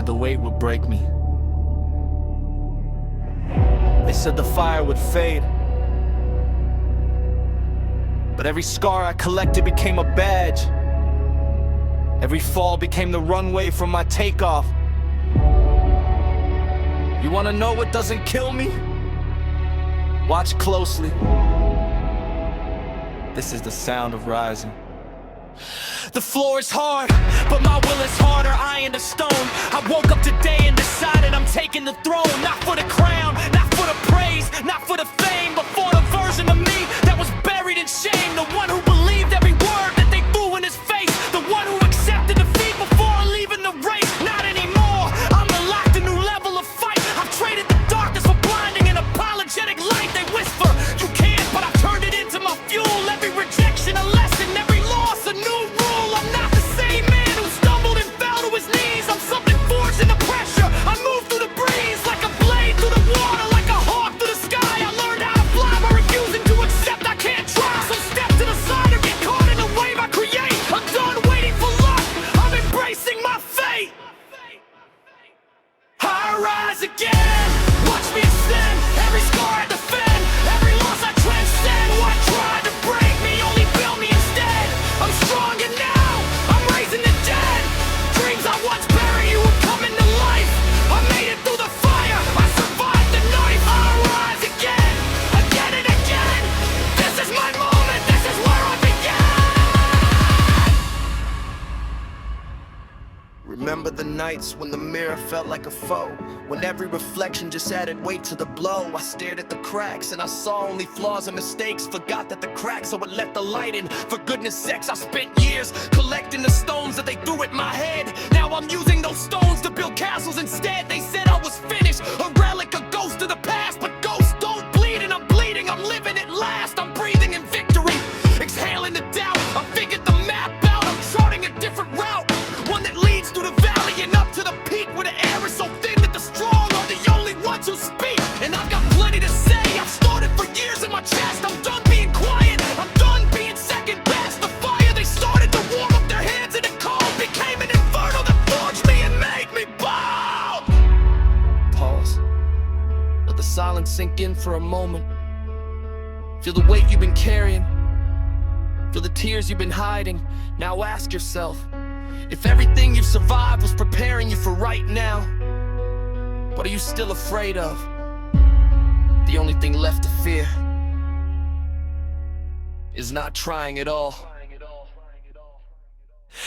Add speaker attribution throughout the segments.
Speaker 1: the weight would break me. They said the fire would fade, but every scar I collected became a badge. Every fall became the runway for my takeoff. You wanna know what doesn't kill me? Watch closely. This is the sound of rising. The floor is hard, but my will is harder, iron to stone. I woke up today and decided I'm taking the throne. Not for the crown, not for the praise, not for the fame, but for the version of me that was buried in shame. The one who believed every word that they threw in his face. The one who accepted defeat before leaving the race. Not anymore, I'm unlocked a new level of fight. I've traded the darkness for blinding and apologetic light. They whisper, you can't, but I've turned it into my fuel. Every rejection a lesson, every loss a new rule. I'm not the same man who stumbled and fell to his knees. I'm something forged in the pressure. I move through the breeze like a blade through the water, like a hawk through the sky. I learned how to fly by refusing to accept I can't try. So step to the side or get caught in the wave I create. I'm done waiting for luck, I'm embracing my fate. I rise again, watch me ascend. Every scar I defend, every loss I transcend. What tried to break me only built me instead. I'm stronger now, I'm raising the dead. Dreams I once buried you were coming to life. I made it through the fire, I survived the knife. I rise again, again and again. This is my moment, this is where I began. Remember the nights when the mirror felt like a foe, when every reflection just added weight to the blow. I stared at the cracks and I saw only flaws and mistakes. Forgot that the cracks I would let the light in. For goodness sakes, I spent years collecting the stones that they threw at my head. Now I'm using those stones to build castles instead. They said I was finished, a relic, a ghost of the past. But ghosts don't bleed and I'm bleeding, I'm living at last. I'm breathing in victory, exhaling the doubt. I figured the map out, I'm charting a different route. One that leads through the valley and up to the peak, where the air is so thin that the strong are the only ones who speak. And I've got plenty to say, I've stored it for years in my chest. I'm done being quiet, I'm done being second best. The fire they started to warm up their hands in the cold became an inferno that forged me and made me bow. Pause, let the silence sink in for a moment. Feel the weight you've been carrying, feel the tears you've been hiding. Now ask yourself, if everything you've survived was preparing you for right now, what are you still afraid of? The only thing left to fear is not trying at all.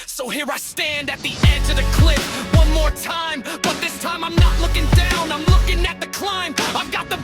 Speaker 1: So here I stand at the edge of the cliff one more time, but this time I'm not looking down, I'm looking at the climb. I've got the